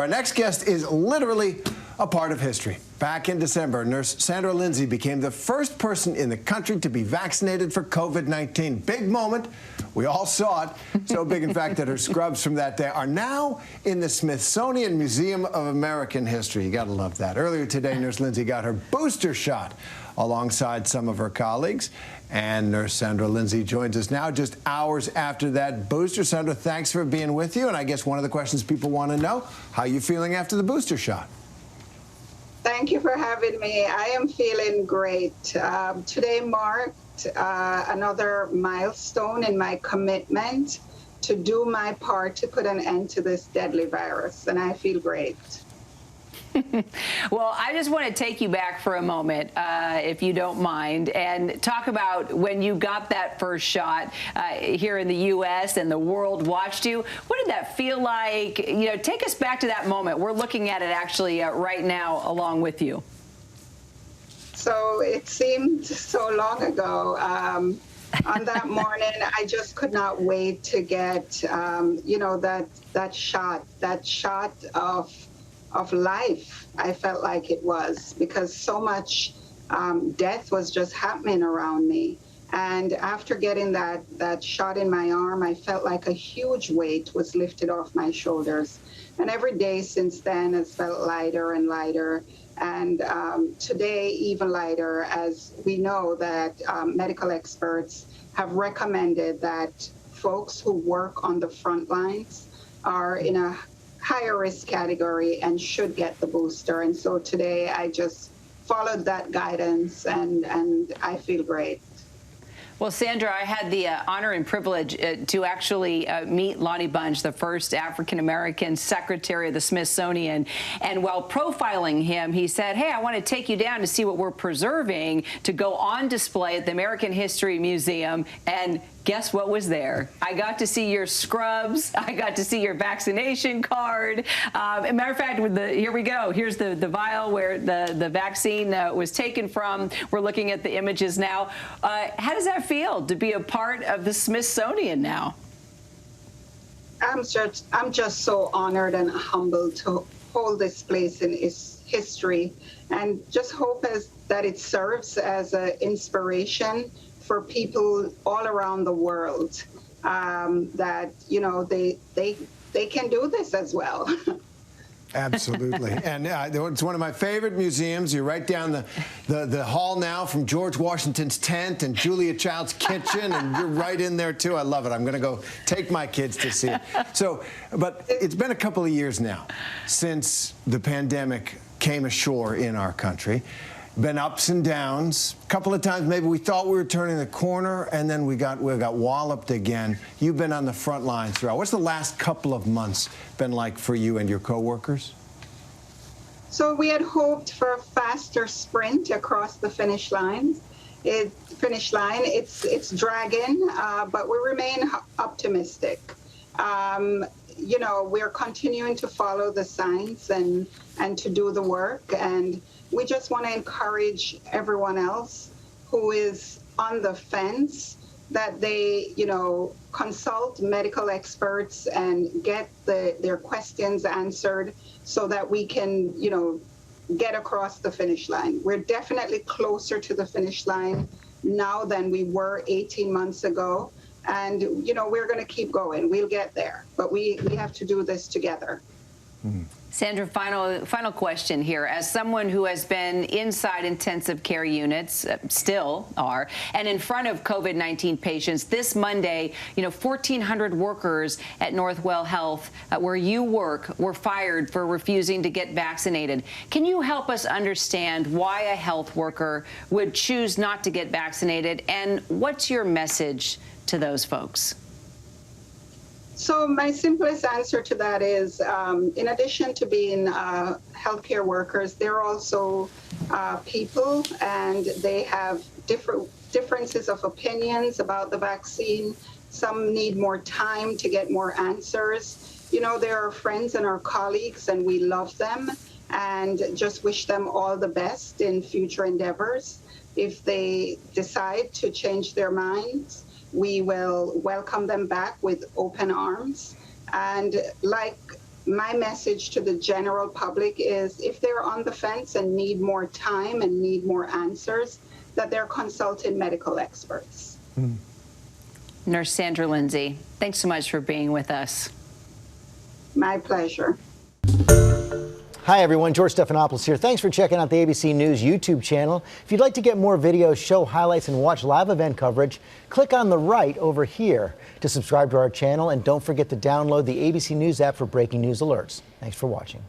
Our next guest is literally a part of history. Back in December, nurse Sandra Lindsay became the first person in the country to be vaccinated for COVID-19. Big moment. We all saw it. So big, in fact, that her scrubs from that day are now in the Smithsonian Museum of American History. You got to love that. Earlier today, Nurse Lindsay got her booster shot alongside some of her colleagues. And Nurse Sandra Lindsay joins us now just hours after that booster. Sandra, thanks for being with you. And I guess one of the questions people want to know, how are you feeling after the booster shot? Thank you for having me. I am feeling great. Today marked another milestone in my commitment to do my part to put an end to this deadly virus, and I feel great. Well, I just want to take you back for a moment, if you don't mind, and talk about when you got that first shot here in the U.S. and the world watched you. What did that feel like? You know, take us back to that moment. We're looking at it actually right now along with you. So it seemed so long ago. On that morning, I just could not wait to get, you know, that shot of life. I felt like it was, because so much death was just happening around me. And after getting that shot in my arm, I felt like a huge weight was lifted off my shoulders. And every day since then has felt lighter and lighter. And today even lighter, as we know that medical experts have recommended that folks who work on the front lines are in a higher risk category and should get the booster. And so today I just followed that guidance, and I feel great. Well, Sandra, I had the honor and privilege to actually meet Lonnie, the first African-American secretary of the Smithsonian. And while profiling him, he said, hey, I want to take you down to see what we're preserving to go on display at the American History Museum. And guess what was there? I got to see your scrubs. I got to see your vaccination card. As a matter of fact, here we go. Here's the vial where the vaccine was taken from. We're looking at the images now. How does that feel to be a part of the Smithsonian now? I'm just so honored and humbled to hold this place in history, and just hope that it serves as an inspiration for people all around the world, that, you know, they can do this as well. Absolutely. And it's one of my favorite museums. You're right down the hall now from George Washington's tent and Julia Child's kitchen, and you're right in there too. I love it. I'm going to go take my kids to see it. So, but it's been a couple of years now since the pandemic came ashore in our country. Been ups and downs. A couple of times maybe we thought we were turning the corner, and then we got walloped again. You've been on the front lines throughout. What's the last couple of months been like for you and your coworkers? So we had hoped for a faster sprint across the finish line. It's dragging, but we remain optimistic. You know, we're continuing to follow the science and to do the work, and we just want to encourage everyone else who is on the fence that they, you know, consult medical experts and get their questions answered so that we can, you know, get across the finish line. We're definitely closer to the finish line now than we were 18 months ago. And, you know, we're going to keep going. We'll get there. But we have to do this together. Mm-hmm. Sandra, final question here. As someone who has been inside intensive care units, still are, and in front of COVID-19 patients, this Monday, you know, 1,400 workers at Northwell Health, where you work, were fired for refusing to get vaccinated. Can you help us understand why a health worker would choose not to get vaccinated, and what's your message to those folks? So my simplest answer to that is, in addition to being healthcare workers, they're also people, and they have differences of opinions about the vaccine. Some need more time to get more answers. You know, they're our friends and our colleagues, and we love them and just wish them all the best in future endeavors. If they decide to change their minds, we will welcome them back with open arms. And like my message to the general public is if they're on the fence and need more time and need more answers, that they're consulting medical experts. Nurse Sandra Lindsay, thanks so much for being with us. My pleasure. Hi, everyone. George Stephanopoulos here. Thanks for checking out the ABC News YouTube channel. If you'd like to get more videos, show highlights, and watch live event coverage, click on the right over here to subscribe to our channel. And don't forget to download the ABC News app for breaking news alerts. Thanks for watching.